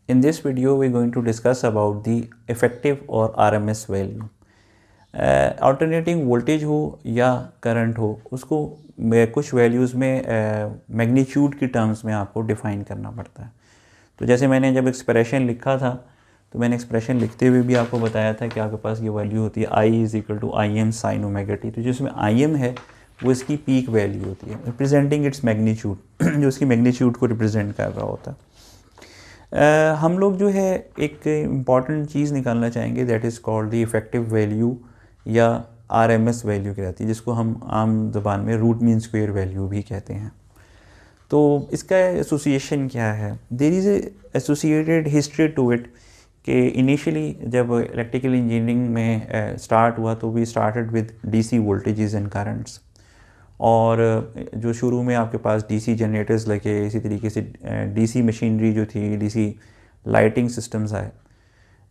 In this video, we're going to discuss about the effective or RMS value. Alternating voltage हो या current हो, उसको कुछ values में मैग्नीट्यूड की टर्म्स में आपको डिफ़ाइन करना पड़ता है. तो जैसे मैंने जब एक्सप्रेशन लिखा था तो मैंने एक्सप्रेशन लिखते हुए भी आपको बताया था कि आपके पास ये वैल्यू होती है I = IM sin omega T. तो जिसमें IM है वो इसकी पीक वैल्यू होती है, रिप्रेजेंटिंग इट्स मैग्नीट्यूड, जो इसकी मैग्नीट्यूड को रिप्रेजेंट कर रहा होता है. हम लोग जो है एक इम्पॉर्टेंट चीज़ निकालना चाहेंगे, that is called the effective value या RMS वैल्यू कहलाती है, जिसको हम आम ज़बान में रूट मीन स्क्वायर वैल्यू भी कहते हैं. तो इसका एसोसिएशन क्या है? There is associated history to it कि इनिशियली जब इलेक्ट्रिकल इंजीनियरिंग में स्टार्ट हुआ तो we started with DC voltages and currents. और जो शुरू में आपके पास DC जनरेटर्स लगे, इसी तरीके से DC मशीनरी जो थी, DC लाइटिंग सिस्टम्स आए.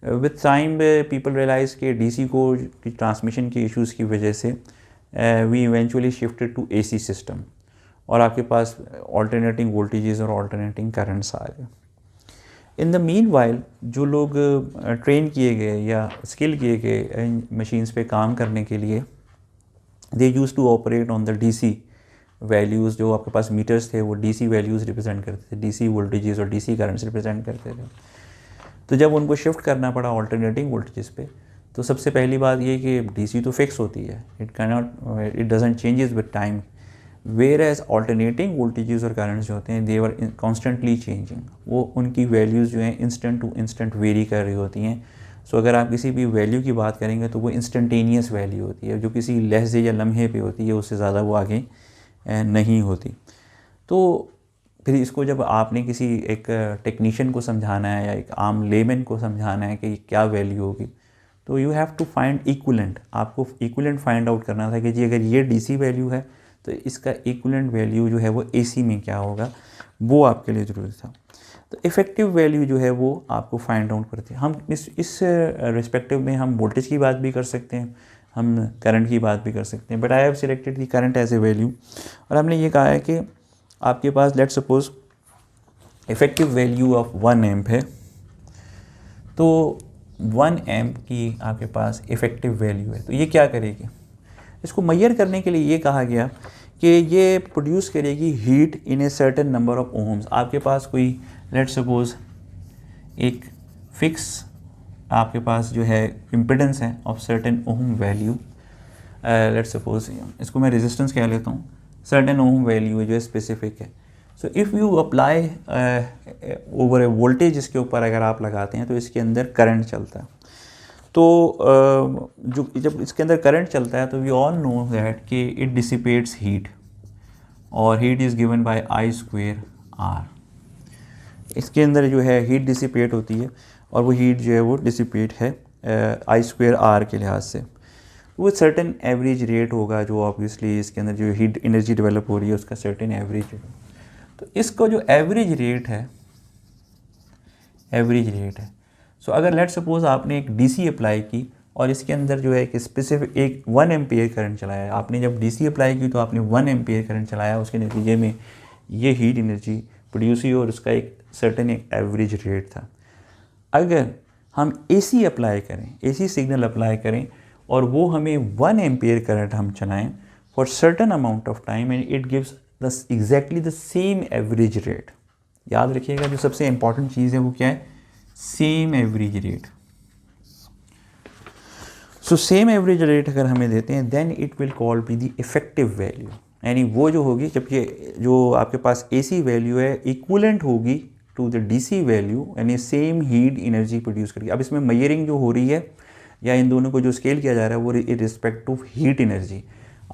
विद टाइम पीपल रियलाइज़ कि DC को ट्रांसमिशन के इश्यूज़ की वजह से we eventually shifted to AC system, और आपके पास ऑल्टरनेटिंग वोल्टेजेस और ऑल्टरनेटिंग करंट्स आ गए. इन द मीन वाइल जो लोग ट्रेन किए गए या स्किल किए गए इन मशीन्स पे काम करने के लिए, they use to operate on the DC values. जो आपके पास मीटर्स थे वो DC वैल्यूज़ रिप्रेजेंट करते थे, DC वोल्टेजेस और DC करंट्स रिप्रेजेंट करते थे. तो जब उनको शिफ्ट करना पड़ा ऑल्टरनेटिंग वोल्टेजेस पे, तो सबसे पहली बात ये कि DC तो फिक्स होती है, it doesn't changes with time, where as alternating voltages और करंट्स जो होते हैं दे वर कॉन्स्टेंटली चेंजिंग. वो उनकी वैल्यूज़ जो हैं इंस्टेंट टू इंस्टेंट वेरी कर रही होती हैं. सो अगर आप किसी भी वैल्यू की बात करेंगे तो वो इंस्टेंटेनियस वैल्यू होती है, जो किसी लहजे या लम्हे पे होती है, उससे ज़्यादा वो आगे नहीं होती. तो फिर इसको जब आपने किसी एक टेक्नीशियन को समझाना है या एक आम लेमैन को समझाना है कि क्या वैल्यू होगी, तो you have to find equivalent. आपको इक्विवेलेंट फाइंड आउट करना था कि जी अगर ये DC वैल्यू है तो इसका इक्विवेलेंट वैल्यू जो है वो AC में क्या होगा, वो आपके लिए ज़रूरी था. तो इफ़ेक्टिव वैल्यू जो है वो आपको फाइंड आउट करते हैं. हम इस रिस्पेक्टिव में हम वोल्टेज की बात भी कर सकते हैं, हम करंट की बात भी कर सकते हैं, but I have selected the current as a value. और हमने ये कहा है कि आपके पास let's suppose effective value of 1 amp है, तो 1 एम्प की आपके पास इफ़ेक्टिव वैल्यू है. तो ये क्या करेगी? इसको मेजर करने के लिए ये कहा गया कि ये प्रोड्यूस करेगी heat in a certain number of ohms. आपके पास कोई लेट्स सपोज एक फिक्स आपके पास जो है इम्पिडेंस है of certain ohm value, let's suppose इसको मैं रेजिस्टेंस कह लेता हूँ, सर्टेन ओम वैल्यू जो है स्पेसिफिक है. So if you apply over A voltage, इसके ऊपर अगर आप लगाते हैं तो इसके अंदर करंट चलता है. तो जो जब इसके अंदर करंट चलता है तो वी ऑल नो दैट कि इट डिसिपेट्स हीट, और heat is given by I²R. इसके अंदर जो है हीट डिसिपेट होती है, और वो हीट जो है वो डिसिपेट है I²R के लिहाज से. वो सर्टेन एवरेज रेट होगा, जो ऑब्वियसली इसके अंदर जो हीट एनर्जी डेवलप हो रही है उसका सर्टेन एवरेज रेट. तो इसका जो एवरेज रेट है, सो अगर लेट्स सपोज आपने एक DC अप्लाई की और इसके अंदर जो है एक स्पेसिफिक एक 1 एम्पियर करंट चलाया, आपने जब DC अप्लाई की तो आपने 1 एम्पियर करंट चलाया, उसके नतीजे में ये हीट एनर्जी प्रोड्यूस हुई और उसका एक सर्टेन एवरेज रेट था. अगर हम AC अप्लाई करें, AC सिग्नल अप्लाई करें और वो हमें 1 एम्पियर करंट हम चलाएं for certain amount of time and it gives the exactly the same average rate. याद रखिएगा जो सबसे इंपॉर्टेंट चीज़ है वो क्या है? Same average rate. So same average rate अगर हमें देते हैं then it will call be the effective value. यानी वो जो होगी, जब ये जो आपके पास AC वैल्यू है इक्विवेलेंट होगी टू द DC वैल्यू, यानी सेम हीट एनर्जी प्रोड्यूस करेगी. अब इसमें मेजरिंग जो हो रही है या इन दोनों को जो स्केल किया जा रहा है वो in respect to heat energy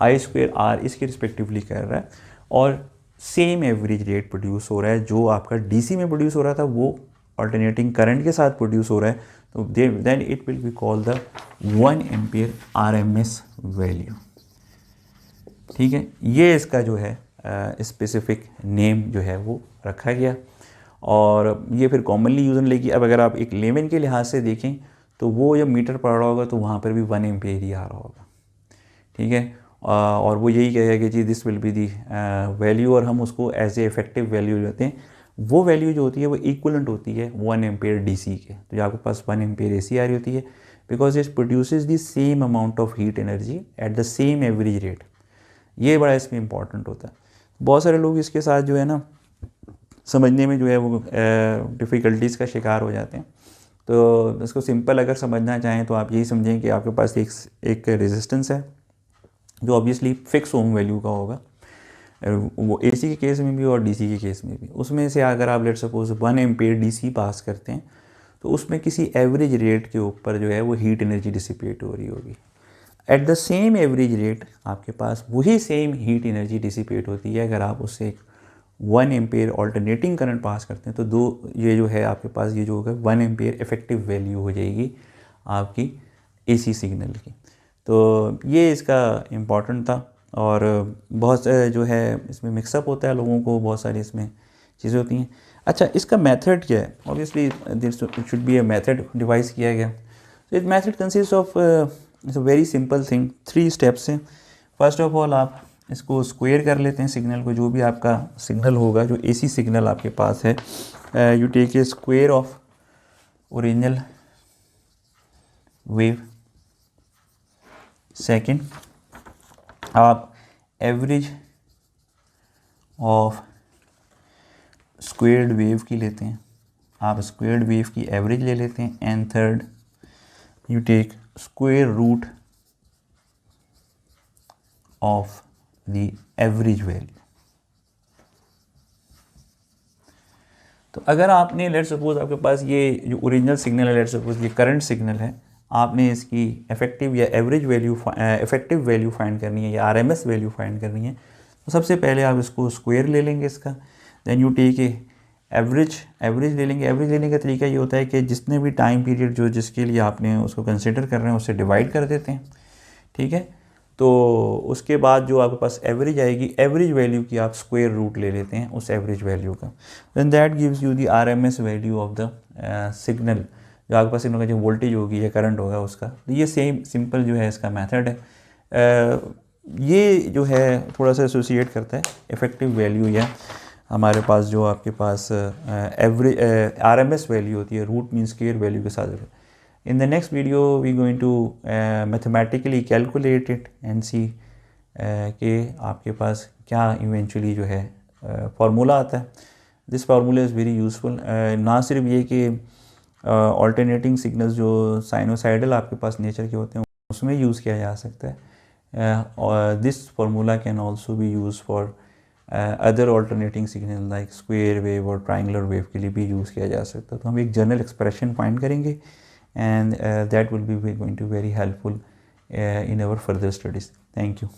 I²R इसके रिस्पेक्टिवली कर रहा है, और सेम एवरेज रेट प्रोड्यूस हो रहा है. जो आपका DC में प्रोड्यूस हो रहा था वो ऑल्टरनेटिंग करंट के साथ प्रोड्यूस हो रहा है. तो then it will be call the 1 ampere RMS value. ठीक है, ये इसका जो है स्पेसिफिक नेम जो है वो रखा गया, और ये फिर कॉमनली यूज़ लेगी. अब अगर आप एक लेमन के लिहाज से देखें तो वो जब मीटर पड़ रहा होगा तो वहाँ पर भी 1 एम्पियर ही आ रहा होगा. ठीक है, और वो यही कहेगा कि जी this will be the value, और हम उसको एज ए इफेक्टिव वैल्यू लेते हैं. वो वैल्यू जो होती है वो इक्वलेंट होती है 1 एम्पेयर DC के। तो आपके पास 1 एम्पेयर AC आ रही होती है because it produces the same amount of heat energy at the same average rate. ये बड़ा इसमें इंपॉर्टेंट होता है। बहुत सारे लोग इसके साथ जो है ना समझने में जो है वो डिफ़िकल्टीज़ का शिकार हो जाते हैं। तो इसको सिंपल अगर समझना चाहें तो आप यही समझें कि आपके पास एक रेजिस्टेंस है जो ऑब्वियसली फिक्स ओम वैल्यू का होगा, वो AC के केस में भी और DC के केस में भी। उसमें से अगर आप लेट सपोज 1 एम्पेयर DC पास करते हैं तो उसमें किसी एवरेज रेट के ऊपर जो है वो हीट एनर्जी डिसिपेट हो रही होगी। At the same average rate आपके पास वही सेम हीट एनर्जी डिसिपेट होती है अगर आप उससे 1 एम्पेयर ऑल्टरनेटिंग करंट पास करते हैं। तो ये जो है आपके पास ये जो होगा 1 एम्पेयर इफेक्टिव वैल्यू हो जाएगी आपकी AC सिग्नल की। तो ये इसका इम्पॉर्टेंट था। और बहुत जो है इसमें मिक्सअप होता है लोगों को, बहुत सारी इसमें चीज़ें होती हैं। अच्छा, इसका मेथड क्या है? Obviously it should be a method device किया गया। तो इस method consist of it's a very simple thing, 3 steps हैं। फर्स्ट ऑफ ऑल आप इसको स्क्वायर कर लेते हैं सिग्नल को, जो भी आपका सिग्नल होगा, जो AC सिग्नल आपके पास है, you take a square of original wave. Second, आप एवरेज ऑफ स्क्वायर्ड वेव की लेते हैं, आप स्क्वायर्ड वेव की एवरेज ले लेते हैं। And third, you take square root of the average value. तो अगर आपने लेट सपोज आपके पास ये जो ओरिजिनल सिग्नल है, लेट सपोज ये करंट सिग्नल है, आपने इसकी इफेक्टिव या average value effective value find करनी है या RMS वैल्यू फाइंड करनी है, तो सबसे पहले आप इसको स्क्वायर ले लेंगे इसका। Then you take a average ले लेंगे। एवरेज लेने का तरीका ये होता है कि जितने भी टाइम पीरियड जो जिसके लिए आपने उसको कंसिडर कर रहे हैं उससे डिवाइड कर देते हैं, ठीक है। तो उसके बाद जो आपके पास एवरेज आएगी, एवरेज वैल्यू की आप स्क्वायर रूट ले लेते हैं उस एवरेज वैल्यू का। Then that gives you the RMS value of the signal, जो आपके पास इनका जो वोल्टेज होगी या करंट होगा उसका। तो ये सेम सिंपल जो है इसका मेथड है। ये जो है थोड़ा सा एसोसिएट करता है इफेक्टिव वैल्यू या हमारे पास जो आपके पास एवरेज RMS वैल्यू होती है, रूट मीन स्क्वायर वैल्यू के साथ। In the next video we going to mathematically calculate it and see कि आपके पास क्या इवेंचुअली जो है फार्मूला आता है। This formula is very useful. ना सिर्फ ये कि ऑल्टरनेटिंग सिग्नल्स जो साइनोसाइडल आपके पास नेचर के होते हैं उसमें यूज़ किया जा सकता है, और this formula can also be use for other alternating signal like square wave और ट्राइंगुलर वेव के लिए भी यूज़ किया जा सकता है। तो हम एक जनरल एक्सप्रेशन फाइंड करेंगे and that will be going to be very helpful in our further studies. Thank you.